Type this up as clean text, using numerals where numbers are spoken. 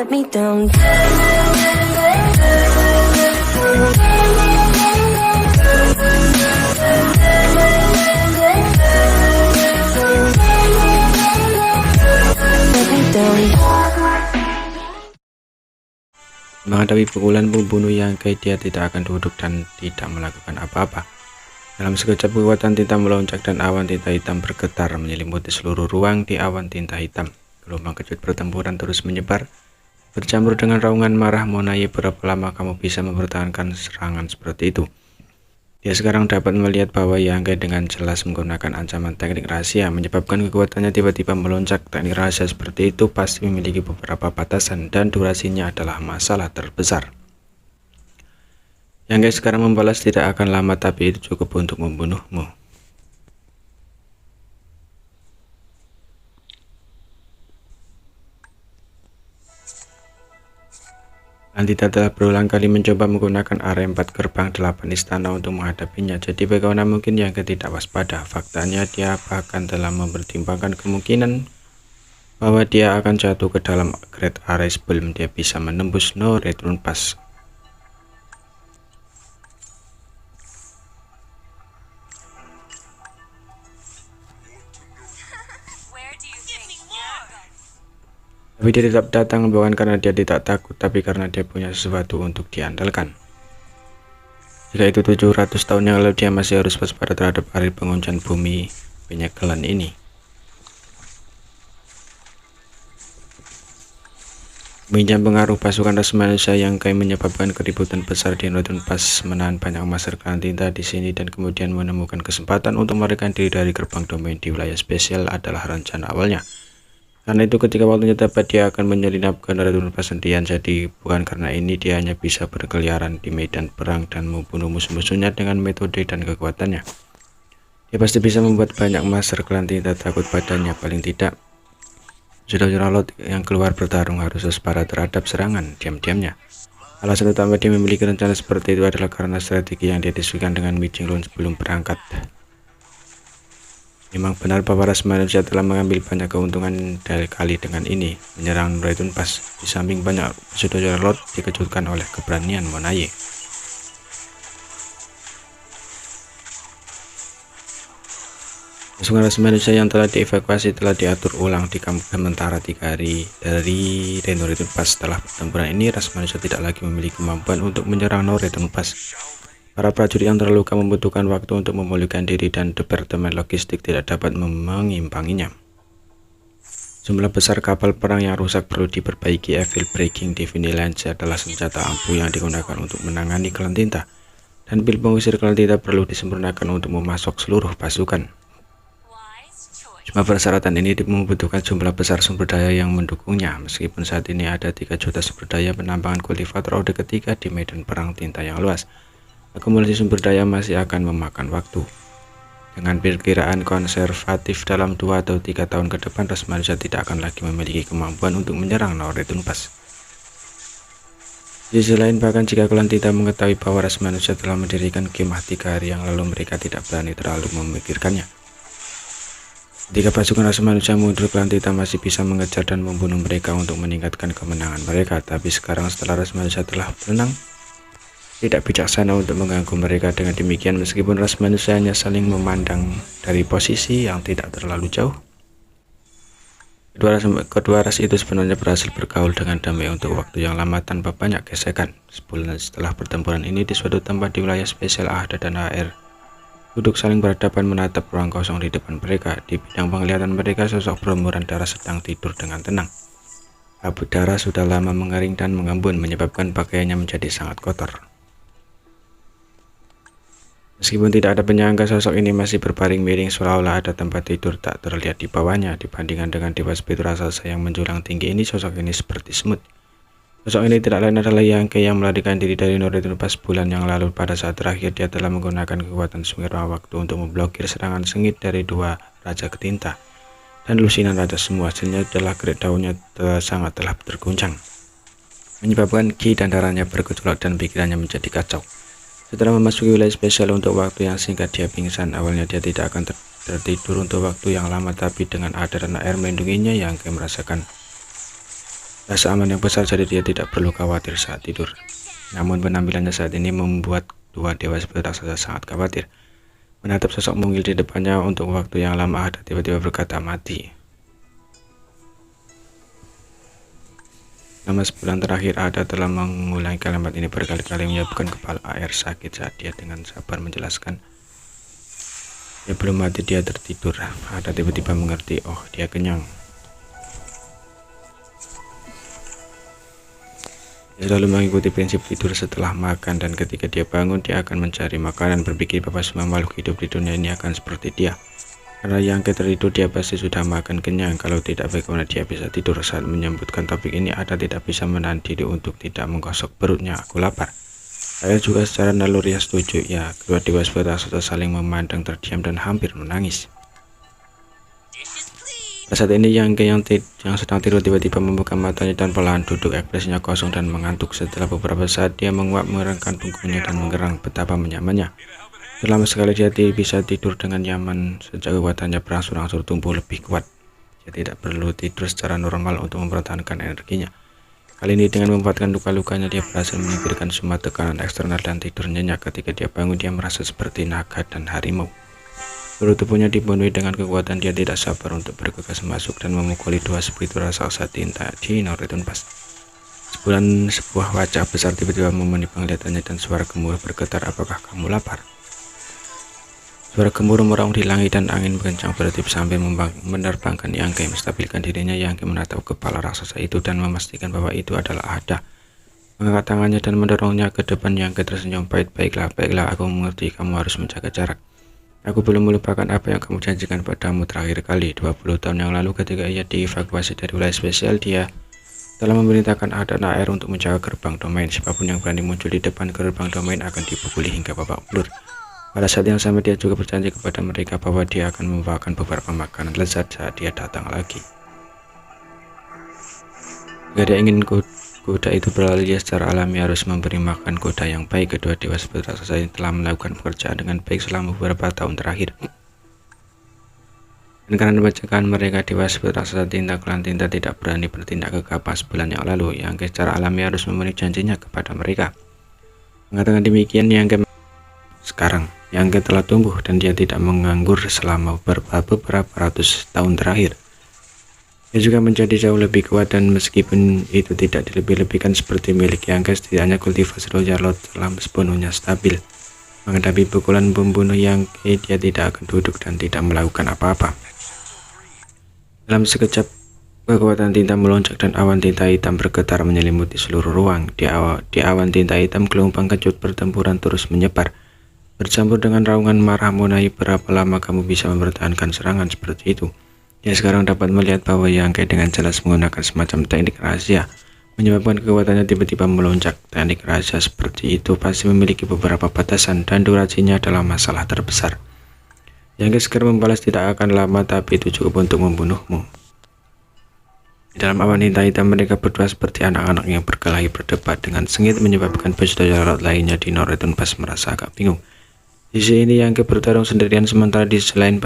let me down. Let me down. Menghadapi pukulan pembunuh Yangke, dia tidak akan duduk dan tidak melakukan apa-apa. Dalam sekejap kekuatan tinta melonjak dan awan tinta hitam bergetar menyelimuti seluruh ruang. Di awan tinta hitam, gelombang kejut pertempuran terus menyebar, bercampur dengan raungan marah Monaye. Berapa lama kamu bisa mempertahankan serangan seperti itu? Dia sekarang dapat melihat bahwa Yangke dengan jelas menggunakan ancaman teknik rahasia, menyebabkan kekuatannya tiba-tiba melonjak. Teknik rahasia seperti itu pasti memiliki beberapa batasan dan durasinya adalah masalah terbesar. Yangke sekarang membalas tidak akan lama, tapi itu cukup untuk membunuhmu. Antita telah berulang kali mencoba menggunakan area 4 gerbang 8 istana untuk menghadapinya. Jadi bagaimana mungkin Yangke tidak waspada? Faktanya dia bahkan telah mempertimbangkan kemungkinan bahwa dia akan jatuh ke dalam Great Area sebelum dia bisa menembus No Return Pass. Tapi dia tetap datang bukan karena dia tidak takut, tapi karena dia punya sesuatu untuk diandalkan. Jika itu 700 tahun yang lalu, dia masih harus waspada terhadap area penguncian bumi penyegelan ini. Meminjam pengaruh pasukan ras manusia yang menyebabkan keributan besar di Northern Pass, menahan banyak master klan tinta di sini, dan kemudian menemukan kesempatan untuk melarikan diri dari gerbang domain di wilayah spesial adalah rencana awalnya. Karena itu ketika waktunya tepat, dia akan menyelinap ke Northern Pass sendirian. Jadi bukan karena ini dia hanya bisa berkeliaran di medan perang dan membunuh musuh-musuhnya dengan metode dan kekuatannya. Dia pasti bisa membuat banyak master klan tinta takut padanya. Paling tidak, saudara Lot yang keluar bertarung harus waspada terhadap serangan diam-diamnya. Alasan utama dia memiliki rencana seperti itu adalah karena strategi yang dia diskusikan dengan Mi Jinglun sebelum berangkat. Memang benar bahwa ras manusia telah mengambil banyak keuntungan dari kali dengan ini menyerang Northern Pass. Di samping banyak saudara Lot dikejutkan oleh keberanian Monaye. Pasukan ras manusia yang telah dievakuasi telah diatur ulang di kamp sementara 3 hari dari Northern Pass. Setelah pertempuran ini, ras manusia tidak lagi memiliki kemampuan untuk menyerang Northern Pass. Para prajurit yang terluka membutuhkan waktu untuk memulihkan diri dan departemen logistik tidak dapat mengimbanginya. Jumlah besar kapal perang yang rusak perlu diperbaiki. Evil Breaking Divine Lance adalah senjata ampuh yang digunakan untuk menangani klan tinta, dan pil pengusir klan tinta perlu disempurnakan untuk memasok seluruh pasukan. Cuma persyaratan ini membutuhkan jumlah besar sumber daya yang mendukungnya. Meskipun saat ini ada 3 juta sumber daya penambangan kultivator Ode ketiga di medan perang tinta yang luas, akumulasi sumber daya masih akan memakan waktu. Dengan perkiraan konservatif, dalam 2 atau 3 tahun ke depan, ras manusia tidak akan lagi memiliki kemampuan untuk menyerang Northern Pass. Di sisi lain, bahkan jika klan tinta mengetahui bahwa ras manusia telah mendirikan kemah 3 hari yang lalu, mereka tidak berani terlalu memikirkannya. Ketika pasukan ras manusia mundur, klan tinta masih bisa mengejar dan membunuh mereka untuk meningkatkan kemenangan mereka. Tapi sekarang, setelah ras manusia telah berenang, tidak bijaksana untuk mengganggu mereka. Dengan demikian, meskipun ras manusianya saling memandang dari posisi yang tidak terlalu jauh, kedua ras itu sebenarnya berhasil bergaul dengan damai untuk waktu yang lama tanpa banyak gesekan. Sebulan setelah pertempuran ini, di suatu tempat di wilayah spesial Ahda dan AR, duduk saling berhadapan menatap ruang kosong di depan mereka. Di bidang penglihatan mereka, sosok berlumuran darah sedang tidur dengan tenang. Kabut darah sudah lama mengering dan mengembun, menyebabkan pakaiannya menjadi sangat kotor. Meskipun tidak ada penyangga, sosok ini masih berbaring miring seolah-olah ada tempat tidur tak terlihat di bawahnya. Dibandingkan dengan dewa spiritual raksasa yang menjulang tinggi ini, sosok ini seperti semut. Sosok ini tidak lain adalah Yangke yang melarikan diri dari Northern Pass bulan yang lalu. Pada saat terakhir, dia telah menggunakan kekuatan sumber waktu untuk memblokir serangan sengit dari 2 raja ketinta dan lusinan raja semua. Hasilnya adalah Great daunnya sangat telah terguncang, menyebabkan ki dan darahnya bergejolak dan pikirannya menjadi kacau. Setelah memasuki wilayah spesial untuk waktu yang singkat, dia pingsan. Awalnya dia tidak akan tertidur untuk waktu yang lama, tapi dengan ada dan air melindunginya, Yangke merasakan rasa aman yang besar, jadi dia tidak perlu khawatir saat tidur. Namun penampilannya saat ini membuat dua dewa seperti raksasa sangat khawatir. Menatap sosok mungil di depannya untuk waktu yang lama, Ada tiba-tiba berkata, "Mati." Selama sebulan terakhir, Ada telah mengulangi kalimat ini berkali-kali, menyebabkan kepala AR sakit saat dia dengan sabar menjelaskan, "Dia belum mati, dia tertidur." Ada tiba-tiba mengerti, oh, dia kenyang. Dia selalu mengikuti prinsip tidur setelah makan, dan ketika dia bangun, dia akan mencari makanan. Berpikir bahwa semua makhluk hidup di dunia ini akan seperti dia. Karena yang tertidur, dia pasti sudah makan kenyang. Kalau tidak, bagaimana dia bisa tidur? Saat menyebutkan topik ini, Ada tidak bisa menahan diri untuk tidak menggosok perutnya. "Aku lapar." Saya juga secara naluri setuju. Ya, kedua dewa seperti raksasa saling memandang terdiam dan hampir menangis. Saat ini yang sedang tidur tiba-tiba membuka matanya dan perlahan duduk. Ekspresinya kosong dan mengantuk. Setelah beberapa saat, dia menguap, mengerangkan punggungnya dan menggerang. Betapa nyamannya. Selama sekali dia bisa tidur dengan nyaman sejak kekuatannya berangsur-angsur tumbuh lebih kuat. Dia tidak perlu tidur secara normal untuk mempertahankan energinya. Kali ini dengan memanfaatkan luka-lukanya, dia berhasil menyingkirkan semua tekanan eksternal dan tidur nyenyak. Ketika dia bangun, dia merasa seperti naga dan harimau. Seluruh tubuhnya dipenuhi dengan kekuatan. Dia tidak sabar untuk bergegas masuk dan memukuli dua spiritual raksasa tinta di Northern Pass. Sebuah wajah besar tiba-tiba memenuhi penglihatannya dan suara gemuruh bergetar, "Apakah kamu lapar?" Suara gemuruh meraung di langit dan angin kencang bertiup sambil menerbangkan Yangke. Menstabilkan dirinya, Yangke menatap kepala raksasa itu dan memastikan bahwa itu adalah Ada. Mengangkat tangannya dan mendorongnya ke depan. Yangke tersenyum pahit. Baiklah, aku mengerti, kamu harus menjaga jarak. Aku belum melupakan apa yang kamu janjikan padamu terakhir kali 20 tahun yang lalu ketika ia dievakuasi dari wilayah spesial. Dia telah memerintahkan Ada dan AR untuk menjaga gerbang domain. Siapapun yang berani muncul di depan gerbang domain akan dipukuli hingga babak belur. Pada saat yang sama, dia juga berjanji kepada mereka bahwa dia akan membawakan beberapa makanan lezat saat dia datang lagi. Jika dia ingin kuda itu berlari, dia secara alami harus memberi makan kuda yang baik. Kedua dewa seperti raksasa ini telah melakukan pekerjaan dengan baik selama beberapa tahun terakhir. Dan karena pencegahan mereka, dewa seperti raksasa tinta klan tinta tidak berani bertindak gegabah sebulan yang lalu. Yang secara alami harus memenuhi janjinya kepada mereka. Mengatakan demikian, sekarang Yangke telah tumbuh dan dia tidak menganggur selama beberapa ratus tahun terakhir. Dia juga menjadi jauh lebih kuat, dan meskipun itu tidak dilebih-lebihkan seperti milik Yangke, setidaknya kultivasi Royal Lord telah sepenuhnya stabil. Menghadapi pukulan pembunuh Yangke, dia tidak akan duduk dan tidak melakukan apa-apa. Dalam sekejap, kekuatan tinta melonjak dan awan tinta hitam bergetar menyelimuti seluruh ruang. Di awan tinta hitam, gelombang kecut pertempuran terus menyebar. Bercampur dengan raungan marah Monai, "Berapa lama kamu bisa mempertahankan serangan seperti itu?" Dia sekarang dapat melihat bahwa Yangke dengan jelas menggunakan semacam teknik rahasia, menyebabkan kekuatannya tiba-tiba melonjak. Teknik rahasia seperti itu pasti memiliki beberapa batasan, dan durasinya adalah masalah terbesar. Yangke segera membalas, "Tidak akan lama, tapi itu cukup untuk membunuhmu." Di dalam awan hitam, mereka berdua seperti anak-anak yang berkelahi berdebat dengan sengit, menyebabkan pejuta lainnya di Northern Pass merasa agak bingung. Di sini Yangke bertarung sendirian, sementara di sisi lain